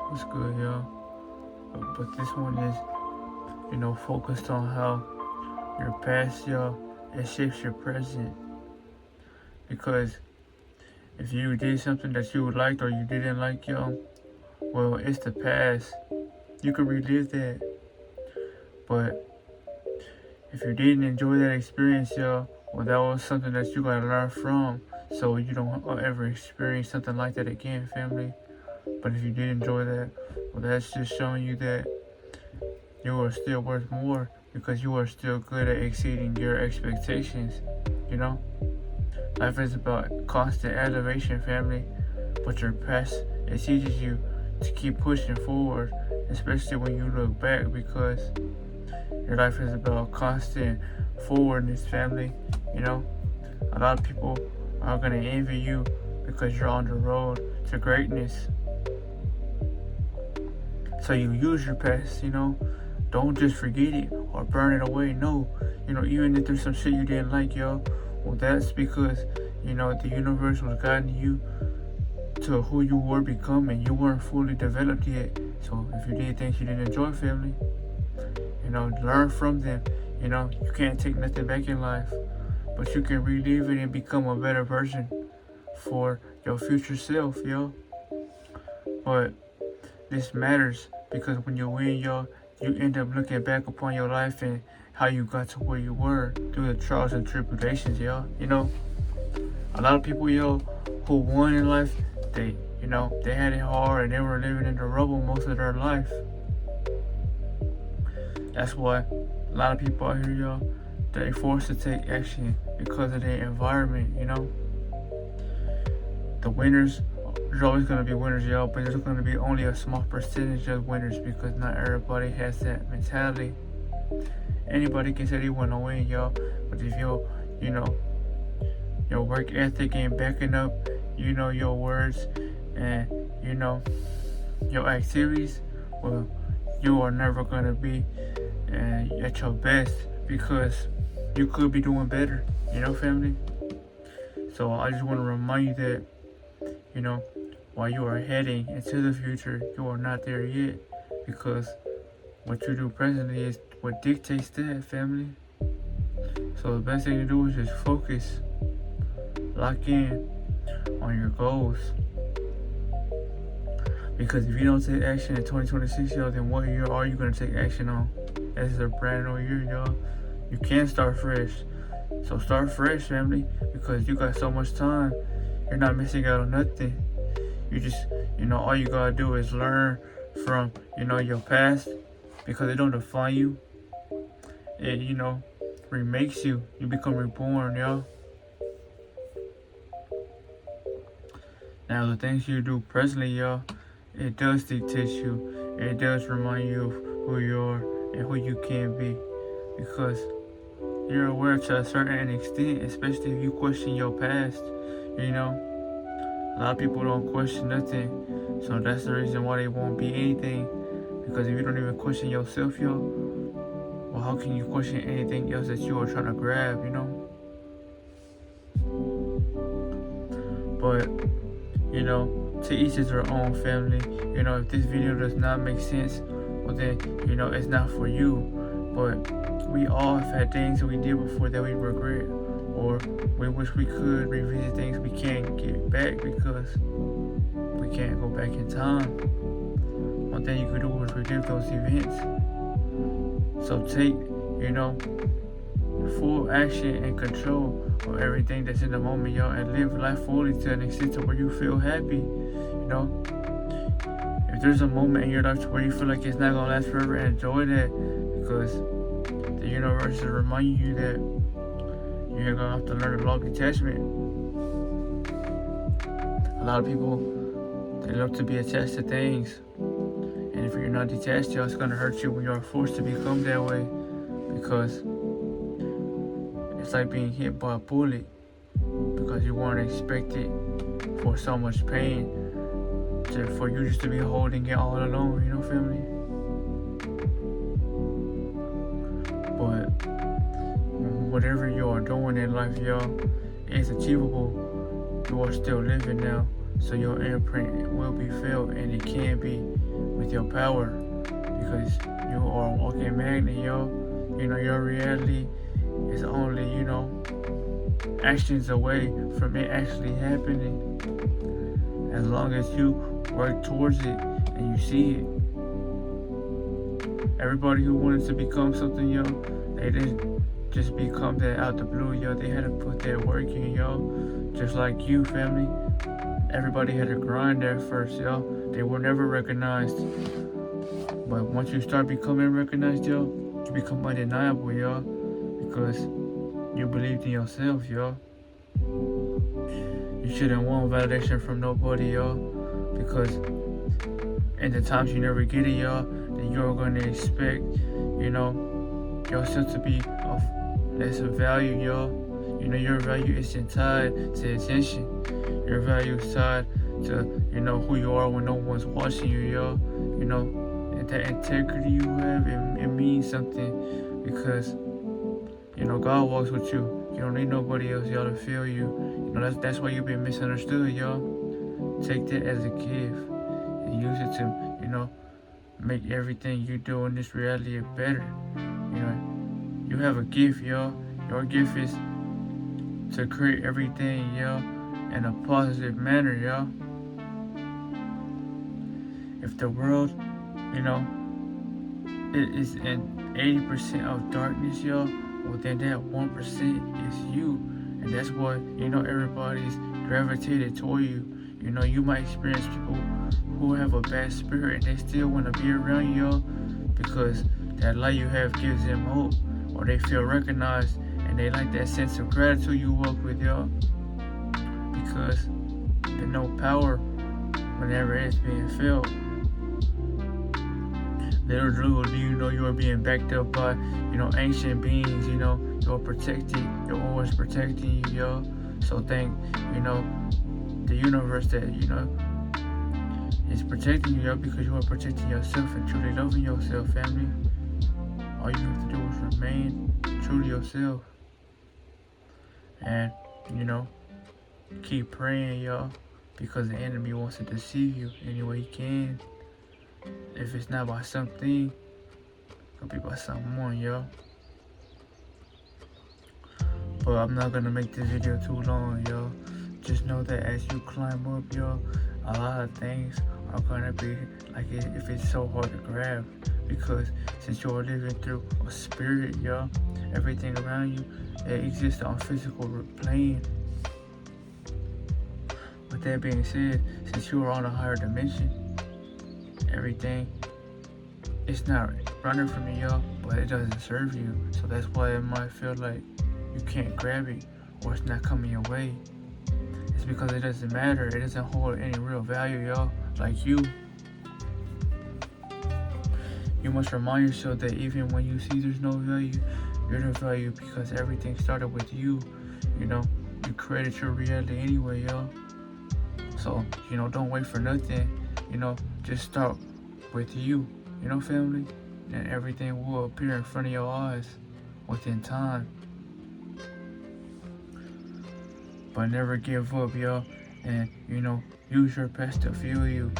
What's good, y'all? But this one is, focused on how your past, y'all, it shapes your present. Because if you did something that you liked or you didn't like, y'all, well, it's the past. You could relive that. But if you didn't enjoy that experience, y'all, well, that was something that you gotta learn from, so you don't ever experience something like that again, family. But if you did enjoy that, well, that's just showing you that you are still worth more because you are still good at exceeding your expectations. You know, life is about constant elevation, family. But your past, it teaches you to keep pushing forward, especially when you look back, because your life is about constant forwardness, family. You know, a lot of people are gonna envy you because you're on the road to greatness. So you use your past, don't just forget it or burn it away. No, even if there's some shit you didn't like, yo, well, that's because, the universe was guiding you to who you were becoming. You weren't fully developed yet. So if you did things you didn't enjoy, family, learn from them. You can't take nothing back in life, but you can relive it and become a better version for your future self, yo. But this matters because when you win, yo, you end up looking back upon your life and how you got to where you were through the trials and tribulations, yo. A lot of people, yo, who won in life, they had it hard and they were living in the rubble most of their life. That's why a lot of people out here, yo, they're forced to take action because of their environment, The winners, there's always going to be winners, y'all, but there's going to be only a small percentage of winners because not everybody has that mentality. Anybody can say they want to win, y'all, but if your work ethic ain't backing up, your words and, your activities, well, you are never going to be at your best because you could be doing better, family? So I just want to remind you that, while you are heading into the future, you are not there yet because what you do presently is what dictates that, family. So the best thing to do is just focus, lock in on your goals. Because if you don't take action in 2026, y'all, then what year are you going to take action on? This is a brand new year, y'all. You can start fresh. So start fresh, family, because you got so much time. You're not missing out on nothing. You just, all you gotta do is learn from, your past because it don't define you. It, remakes you. You become reborn, y'all. Now, the things you do presently, y'all, it does dictate you. It does remind you of who you are and who you can be because you're aware to a certain extent, especially if you question your past, A lot of people don't question nothing, so that's the reason why they won't be anything. Because if you don't even question yourself, yo, well, how can you question anything else that you are trying to grab, But, to each is their own, family. If this video does not make sense, well then, it's not for you. But we all have had things that we did before that we regret, or we wish we could revisit things we can't get back because we can't go back in time. One thing you could do is relive those events. So take, full action and control of everything that's in the moment, y'all, and live life fully to an extent to where you feel happy, If there's a moment in your life where you feel like it's not gonna last forever, enjoy that because the universe is reminding you that you're gonna have to learn to love detachment. A lot of people, they love to be attached to things, and if you're not detached, y'all, it's gonna hurt you when you're forced to become that way because it's like being hit by a bullet because you weren't expected for so much pain for you just to be holding it all alone, family? But whatever you are doing in life, y'all, is achievable. You are still living now, so your imprint will be felt and it can be with your power, because you are a walking magnet, yo. You know, your reality is only, actions away from it actually happening. As long as you work towards it and you see it. Everybody who wanted to become something, yo, they didn't just become that out the blue, yo. They had to put their work in, yo. Just like you, family. Everybody had to grind there first, yo. They were never recognized. But once you start becoming recognized, yo, you become undeniable, yo. Because you believed in yourself, yo. You shouldn't want validation from nobody, yo. Because in the times you never get it, yo, then you're gonna expect, yourself to be of less value, yo. Your value isn't tied to attention. Your value is tied to, who you are when no one's watching you, yo. And that integrity you have, it means something, because, God walks with you. You don't need nobody else, y'all, to feel you. That's why you've been misunderstood, y'all. Take that as a gift and use it to, make everything you do in this reality better. You have a gift, y'all. Your gift is to create everything, yo, in a positive manner, yo. If the world, it is in 80% of darkness, yo, well then that 1% is you. And that's what, everybody's gravitated toward you. You might experience people who have a bad spirit and they still want to be around you, yo, because that light you have gives them hope, or they feel recognized and they like that sense of gratitude you walk with, yo. Because they know power whenever it's being felt. Little do you know you are being backed up by, ancient beings, you're protected, you're always protecting you, yo. So thank, the universe that, is protecting you, yo, because you are protecting yourself and truly loving yourself, family. All you have to do is remain true to yourself. And, keep praying, y'all, because the enemy wants to deceive you any way he can. If it's not by something, it could be by someone, yo. But I'm not gonna make this video too long, yo. Just know that as you climb up, yo, a lot of things are gonna be like if it's so hard to grab. Because since you're living through a spirit, yo, everything around you, it exists on physical plane. With that being said, since you are on a higher dimension, everything, it's not running from you, yo, but it doesn't serve you. So that's why it might feel like you can't grab it, or it's not coming your way. It's because it doesn't matter. It doesn't hold any real value, yo. Like you must remind yourself that even when you see there's no value, you're the value, because everything started with you. You created your reality anyway, yo. So, don't wait for nothing. Just start with you, family, and everything will appear in front of your eyes within time. But never give up, yo, and, use your past to fuel you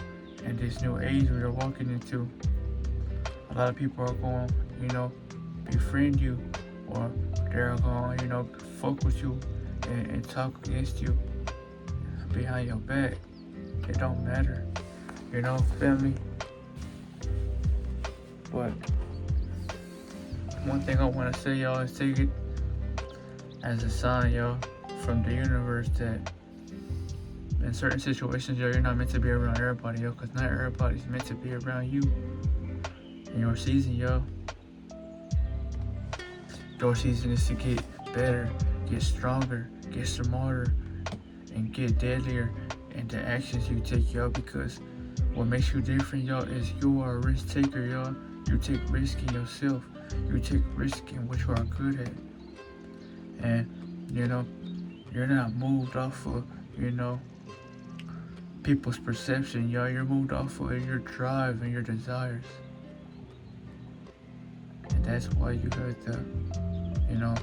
in this new age we're walking into. A lot of people are going, befriend you, or they're going, fuck with you and talk against you behind your back. It don't matter, family. But one thing I want to say, y'all, is take it as a sign, y'all, from the universe that in certain situations, yo, you're not meant to be around everybody, yo, because not everybody's meant to be around you in your season, yo. Your season is to get better, get stronger, get smarter, and get deadlier in the actions you take, yo, because what makes you different, yo, is you are a risk taker, yo. You take risk in yourself. You take risk in what you are good at. And, you're not moved off of, people's perception, yo. You're moved off of your drive and your desires. And that's why you have the,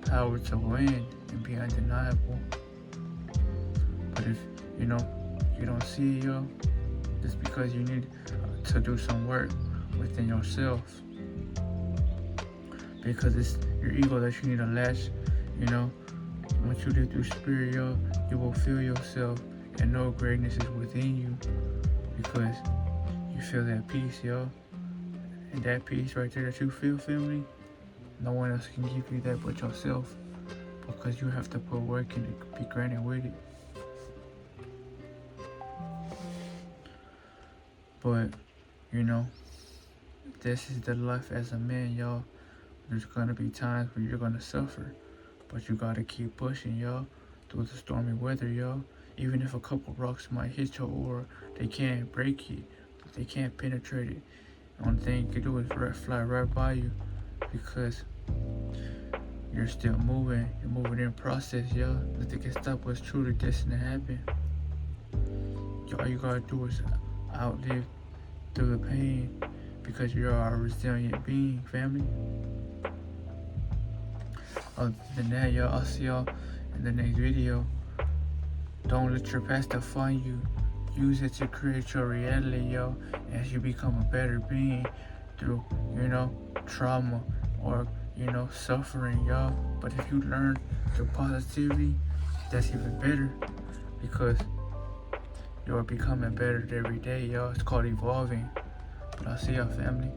power to win and be undeniable. But if, you don't see it, yo, Just because you need to do some work within yourself. Because it's your ego that you need to latch, you know. Once you live through spirit, yo, you will feel yourself and know greatness is within you. Because you feel that peace, yo. And that peace right there that you feel, family, no one else can give you that but yourself. Because you have to put work in to be granted with it. But, you know, this is the life as a man, y'all. There's gonna be times where you're gonna suffer. But you gotta keep pushing, y'all, through the stormy weather, y'all. Even if a couple rocks might hit your aura, they can't break it. They can't penetrate it. The only thing you can do is fly right by you. Because you're still moving. You're moving in process, y'all. Nothing can stop what's truly destined to happen. All you gotta do is outlive through the pain, because you're a resilient being, family. Other than that, y'all, I'll see y'all in the next video. Don't let your past define you. Use it to create your reality, yo, as you become a better being through, you know, trauma or, you know, suffering, y'all. But if you learn through positivity, that's even better, because you're becoming better every day, y'all. It's called evolving. But I'll see y'all, family.